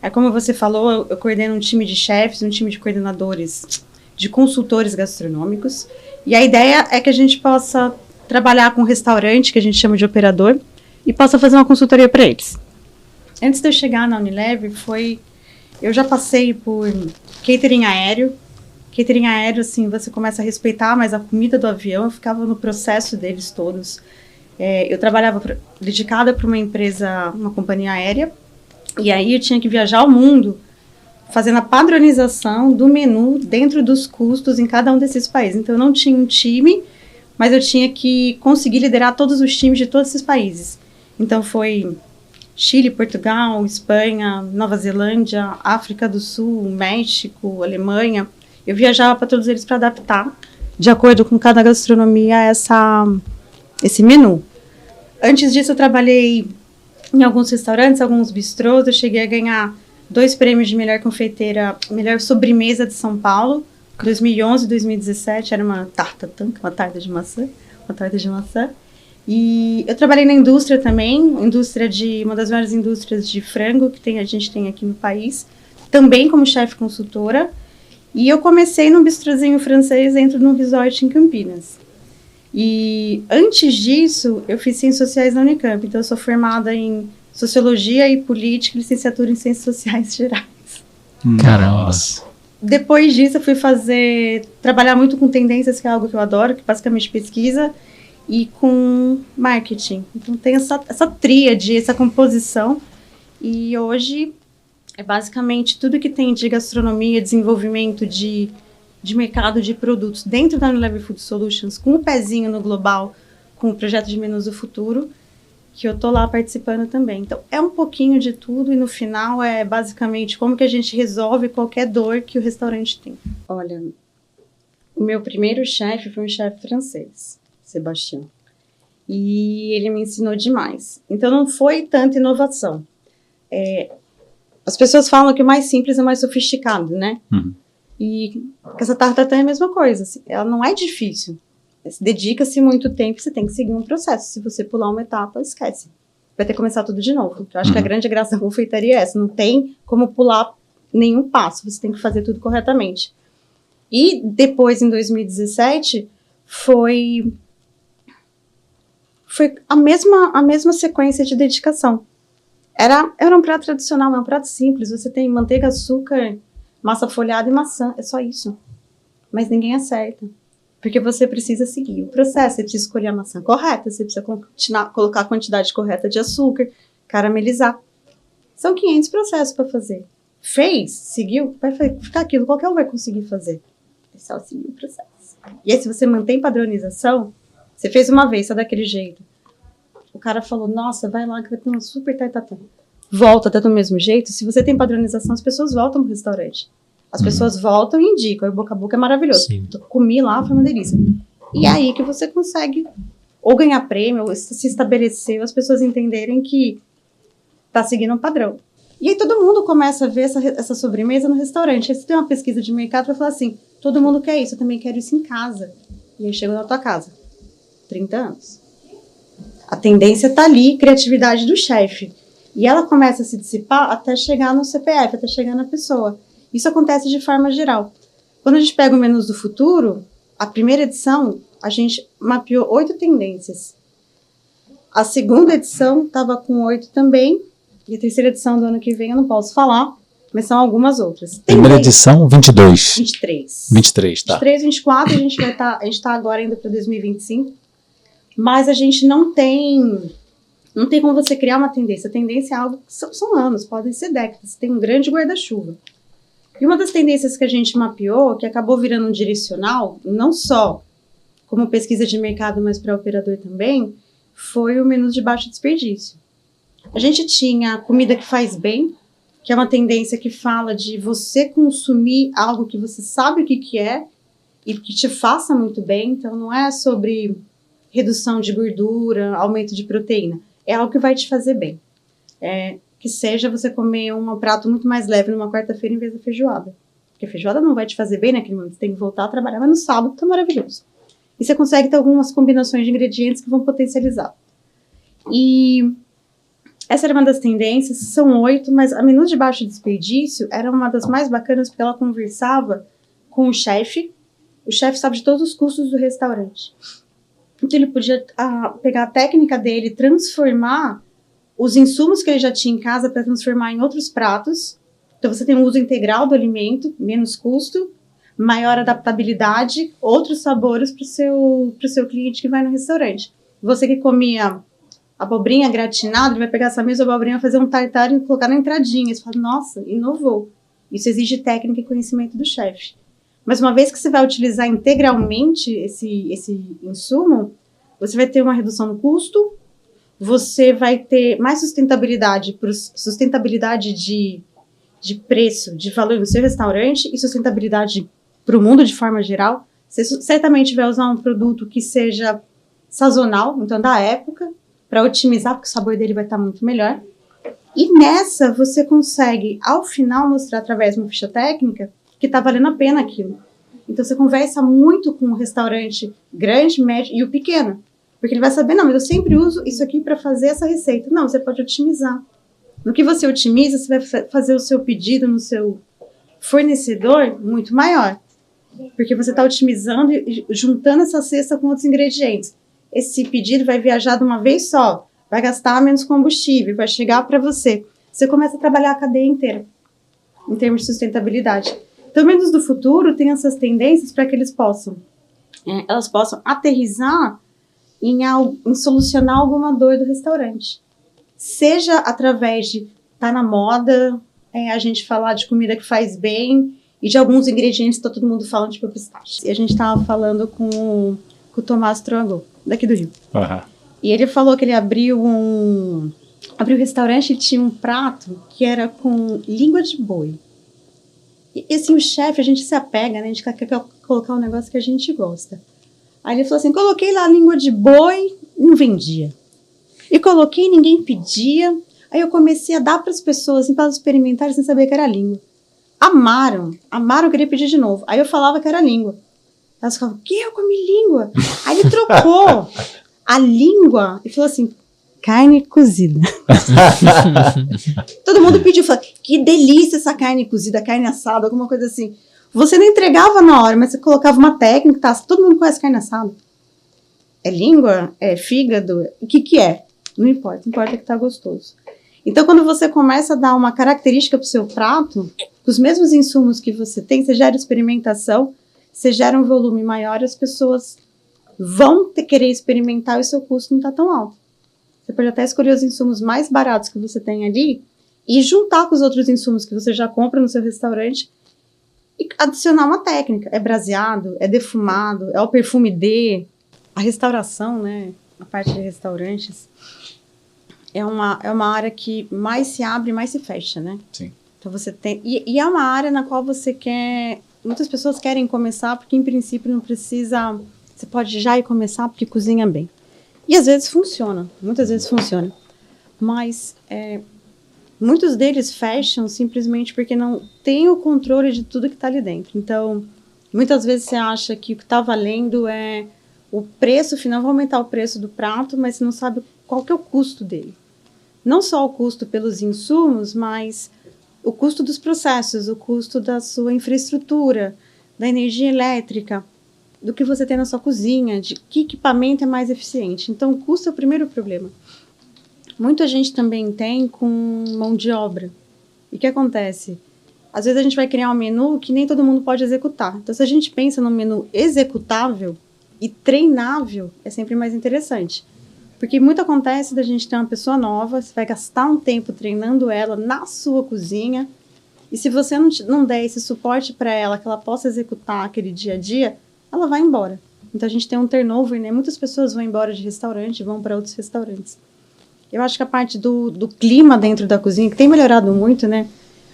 É como você falou, eu coordeno um time de chefes, um time de coordenadores, de consultores gastronômicos. E a ideia é que a gente possa trabalhar com um restaurante, que a gente chama de operador, e possa fazer uma consultoria para eles. Antes de eu chegar na Unilever, eu já passei por catering aéreo. Catering aéreo, assim, você começa a respeitar mais a comida do avião. Eu ficava no processo deles todos. Eu trabalhava dedicada para uma empresa, uma companhia aérea. E aí eu tinha que viajar ao mundo, fazendo a padronização do menu dentro dos custos em cada um desses países. Então, eu não tinha um time, mas eu tinha que conseguir liderar todos os times de todos esses países. Então, foi Chile, Portugal, Espanha, Nova Zelândia, África do Sul, México, Alemanha. Eu viajava para todos eles para adaptar, de acordo com cada gastronomia, esse menu. Antes disso, eu trabalhei em alguns restaurantes, alguns bistrôs. Eu cheguei a ganhar 2 prêmios de melhor confeiteira, melhor sobremesa de São Paulo, 2011 e 2017. Era uma tarta de maçã. E eu trabalhei na indústria também, uma das maiores indústrias de frango que a gente tem aqui no país, também como chefe consultora. E eu comecei num bistrozinho francês dentro de um resort em Campinas. E antes disso, eu fiz Ciências Sociais na Unicamp. Então, eu sou formada em Sociologia e Política, licenciatura em Ciências Sociais Gerais. Caramba! Depois disso, eu fui trabalhar muito com tendências, que é algo que eu adoro, que basicamente pesquisa, e com marketing. Então, tem essa tríade, essa composição. E hoje, é basicamente tudo que tem de gastronomia, desenvolvimento de mercado de produtos dentro da Unilever Food Solutions, com o pezinho no global, com o projeto de menus do futuro, que eu tô lá participando também. Então, é um pouquinho de tudo e no final é basicamente como que a gente resolve qualquer dor que o restaurante tem. Olha, o meu primeiro chefe foi um chefe francês, Sébastien, e ele me ensinou demais. Então, não foi tanta inovação. As pessoas falam que o mais simples é o mais sofisticado, né? Uhum. E essa tartatã é a mesma coisa, assim, ela não é difícil. Dedica-se muito tempo, você tem que seguir um processo. Se você pular uma etapa, esquece. Vai ter que começar tudo de novo. Eu acho que a grande graça da confeitaria é essa. Não tem como pular nenhum passo. Você tem que fazer tudo corretamente. E depois, em 2017, foi a mesma sequência de dedicação. Era um prato tradicional, é um prato simples. Você tem manteiga, açúcar, massa folhada e maçã. É só isso. Mas ninguém acerta. Porque você precisa seguir o processo. Você precisa escolher a maçã correta. Você precisa colocar a quantidade correta de açúcar. Caramelizar. São 500 processos para fazer. Fez, seguiu, vai ficar aquilo. Qualquer um vai conseguir fazer. É só seguir o processo. E aí, se você mantém padronização, você fez uma vez, só daquele jeito. O cara falou, nossa, vai lá que vai ter uma super tartatã. Volta, tá do mesmo jeito. Se você tem padronização, as pessoas voltam pro restaurante. As pessoas voltam e indicam. Aí, boca a boca é maravilhoso. Eu comi lá, foi uma delícia. E é aí que você consegue ou ganhar prêmio, ou se estabelecer, ou as pessoas entenderem que tá seguindo um padrão. E aí todo mundo começa a ver essa sobremesa no restaurante. Aí você tem uma pesquisa de mercado para falar assim, todo mundo quer isso, eu também quero isso em casa. E aí chega na tua casa. 30 anos. A tendência tá ali, criatividade do chefe. E ela começa a se dissipar até chegar no CPF, até chegar na pessoa. Isso acontece de forma geral. Quando a gente pega o Menus do Futuro, a primeira edição, a gente mapeou 8 tendências. A segunda edição estava com 8 também. E a terceira edição do ano que vem eu não posso falar, mas são algumas outras. Primeira edição, 22. 23. 23, tá. 23, 24, a gente tá agora indo para 2025. Mas a gente não tem como você criar uma tendência. A tendência é algo que são anos, podem ser décadas. Você tem um grande guarda-chuva. E uma das tendências que a gente mapeou, que acabou virando um direcional, não só como pesquisa de mercado, mas para operador também, foi o menu de baixo desperdício. A gente tinha comida que faz bem, que é uma tendência que fala de você consumir algo que você sabe o que é e que te faça muito bem. Então, não é sobre redução de gordura, aumento de proteína. É algo que vai te fazer bem. Que seja você comer um prato muito mais leve numa quarta-feira em vez da feijoada. Porque a feijoada não vai te fazer bem naquele momento. Você tem que voltar a trabalhar, mas no sábado tá maravilhoso. E você consegue ter algumas combinações de ingredientes que vão potencializar. E Essa era uma das tendências, são 8, mas a menu de baixo desperdício era uma das mais bacanas porque ela conversava com o chefe sabe de todos os custos do restaurante. Então ele podia pegar a técnica dele, transformar os insumos que ele já tinha em casa para transformar em outros pratos. Então você tem um uso integral do alimento, menos custo, maior adaptabilidade, outros sabores para o seu cliente que vai no restaurante. Você que comia abobrinha gratinada, ele vai pegar essa mesma abobrinha, fazer um tartar e colocar na entradinha. Você fala, nossa, inovou. Isso exige técnica e conhecimento do chefe. Mas uma vez que você vai utilizar integralmente esse insumo, você vai ter uma redução no custo, você vai ter mais sustentabilidade de preço, de valor no seu restaurante e sustentabilidade para o mundo de forma geral. Você certamente vai usar um produto que seja sazonal, então da época, para otimizar, porque o sabor dele vai estar muito melhor. E nessa você consegue, ao final, mostrar através de uma ficha técnica que está valendo a pena aquilo. Então você conversa muito com o restaurante grande, médio e o pequeno. Porque ele vai saber, não, mas eu sempre uso isso aqui para fazer essa receita. Não, você pode otimizar. No que você otimiza, você vai fazer o seu pedido no seu fornecedor muito maior. Porque você está otimizando e juntando essa cesta com outros ingredientes. Esse pedido vai viajar de uma vez só, vai gastar menos combustível, vai chegar para você. Você começa a trabalhar a cadeia inteira, em termos de sustentabilidade. Então, menos do futuro tem essas tendências para que elas possam aterrissar em solucionar alguma dor do restaurante. Seja através de estar na moda, a gente falar de comida que faz bem e de alguns ingredientes que está todo mundo falando, tipo pistache. E a gente estava falando com o Tomás Troagô, daqui do Rio. Uhum. E ele falou que ele abriu um restaurante e tinha um prato que era com língua de boi. E assim, o chefe, a gente se apega, né? A gente quer colocar um negócio que a gente gosta. Aí ele falou assim, coloquei lá a língua de boi, não vendia. E coloquei, ninguém pedia. Aí eu comecei a dar para as pessoas, assim, para elas experimentarem sem saber que era língua. Amaram, queria pedir de novo. Aí eu falava que era língua. Elas falavam, que eu comi língua? Aí ele trocou a língua e falou assim, carne cozida. Todo mundo pediu, falou, que delícia essa carne cozida, carne assada, alguma coisa assim. Você não entregava na hora, mas você colocava uma técnica, tá? Todo mundo conhece carne assada. É língua? É fígado? O que é? Não importa que tá gostoso. Então, quando você começa a dar uma característica pro seu prato, com os mesmos insumos que você tem, você gera experimentação, você gera um volume maior, as pessoas vão querer experimentar e o seu custo não tá tão alto. Você pode até escolher os insumos mais baratos que você tem ali e juntar com os outros insumos que você já compra no seu restaurante e adicionar uma técnica. É braseado, é defumado, é o perfume de... A restauração, né? A parte de restaurantes é uma área que mais se abre e mais se fecha, né? Sim. Então você tem... E é uma área na qual você quer... Muitas pessoas querem começar porque, em princípio, não precisa... Você pode já ir começar porque cozinha bem. E às vezes funciona. Muitas vezes funciona. Mas... muitos deles fecham simplesmente porque não tem o controle de tudo que está ali dentro. Então, muitas vezes você acha que o que está valendo é o preço final, vai aumentar o preço do prato, mas você não sabe qual que é o custo dele. Não só o custo pelos insumos, mas o custo dos processos, o custo da sua infraestrutura, da energia elétrica, do que você tem na sua cozinha, de que equipamento é mais eficiente. Então, o custo é o primeiro problema. Muita gente também tem com mão de obra. E o que acontece? Às vezes a gente vai criar um menu que nem todo mundo pode executar. Então, se a gente pensa no menu executável e treinável, é sempre mais interessante. Porque muito acontece da gente ter uma pessoa nova, você vai gastar um tempo treinando ela na sua cozinha, e se você não der esse suporte para ela, que ela possa executar aquele dia a dia, ela vai embora. Então, a gente tem um turnover, né? Muitas pessoas vão embora de restaurante, vão para outros restaurantes. Eu acho que a parte do clima dentro da cozinha, que tem melhorado muito, né?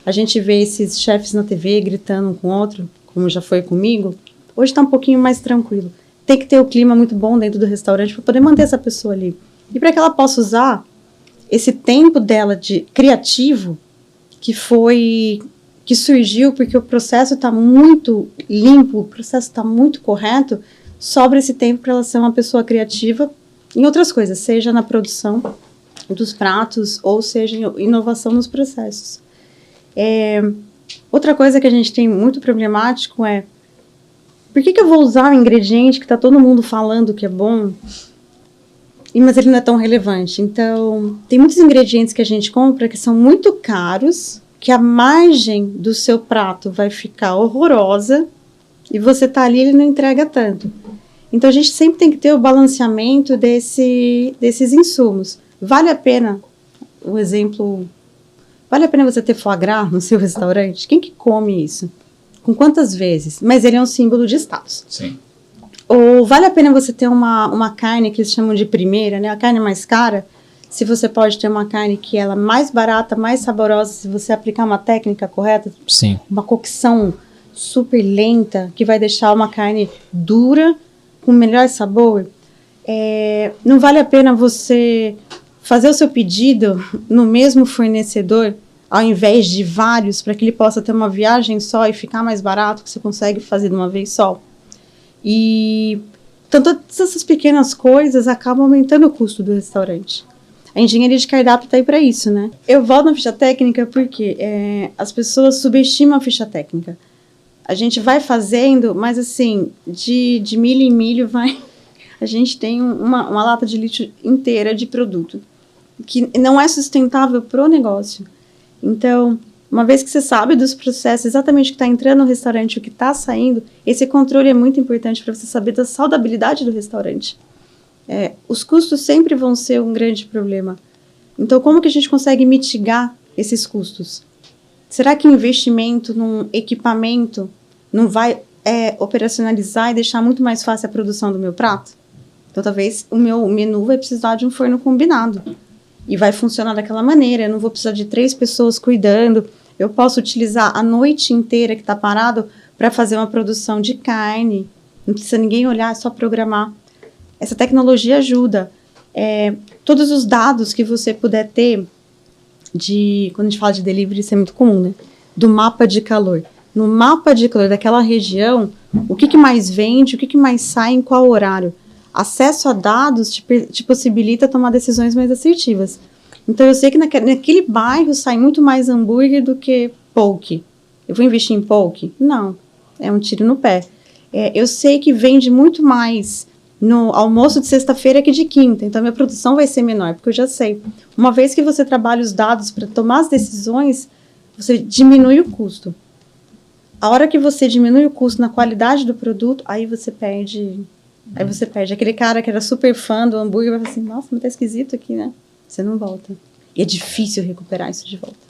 A gente vê esses chefes na TV gritando um com o outro, como já foi comigo. Hoje está um pouquinho mais tranquilo. Tem que ter o clima muito bom dentro do restaurante para poder manter essa pessoa ali. E para que ela possa usar esse tempo dela de criativo, que surgiu porque o processo está muito limpo, o processo está muito correto, sobra esse tempo para ela ser uma pessoa criativa em outras coisas, seja na produção, dos pratos, ou seja, inovação nos processos. Outra coisa que a gente tem muito problemático é, por que eu vou usar um ingrediente que está todo mundo falando que é bom, mas ele não é tão relevante? Então, tem muitos ingredientes que a gente compra que são muito caros, que a margem do seu prato vai ficar horrorosa, e você tá ali e ele não entrega tanto. Então, a gente sempre tem que ter o balanceamento desses insumos. Vale a pena, o exemplo, vale a pena você ter foie gras no seu restaurante? Quem que come isso? Com quantas vezes? Mas ele é um símbolo de status. Sim. Ou vale a pena você ter uma carne que eles chamam de primeira, né? A carne mais cara, se você pode ter uma carne que ela é mais barata, mais saborosa, se você aplicar uma técnica correta. Sim. Uma cocção super lenta, que vai deixar uma carne dura, com melhor sabor. Não vale a pena você fazer o seu pedido no mesmo fornecedor, ao invés de vários, para que ele possa ter uma viagem só e ficar mais barato, que você consegue fazer de uma vez só. Então, todas essas pequenas coisas acabam aumentando o custo do restaurante. A engenharia de cardápio está aí para isso, né? Eu volto na ficha técnica porque as pessoas subestimam a ficha técnica. A gente vai fazendo, mas assim, de milho em milho a gente tem uma lata de lixo inteira de produto, que não é sustentável para o negócio. Então, uma vez que você sabe dos processos, exatamente o que está entrando no restaurante, o que está saindo, esse controle é muito importante para você saber da saudabilidade do restaurante. Os custos sempre vão ser um grande problema. Então, como que a gente consegue mitigar esses custos? Será que o investimento num equipamento não vai operacionalizar e deixar muito mais fácil a produção do meu prato? Então, talvez o meu menu vai precisar de um forno combinado. E vai funcionar daquela maneira. Eu não vou precisar de 3 pessoas cuidando. Eu posso utilizar a noite inteira que está parado para fazer uma produção de carne. Não precisa ninguém olhar, é só programar. Essa tecnologia ajuda. Todos os dados que você puder ter, quando a gente fala de delivery, isso é muito comum, né? Do mapa de calor. No mapa de calor daquela região, o que mais vende, o que mais sai, em qual horário. Acesso a dados te possibilita tomar decisões mais assertivas. Então, eu sei que naquele bairro sai muito mais hambúrguer do que poke. Eu vou investir em poke? Não, é um tiro no pé. Eu sei que vende muito mais no almoço de sexta-feira que de quinta, então minha produção vai ser menor, porque eu já sei. Uma vez que você trabalha os dados para tomar as decisões, você diminui o custo. A hora que você diminui o custo na qualidade do produto, aí você perde... Aquele cara que era super fã do hambúrguer vai falar assim, nossa, mas tá esquisito aqui, né? Você não volta. E é difícil recuperar isso de volta.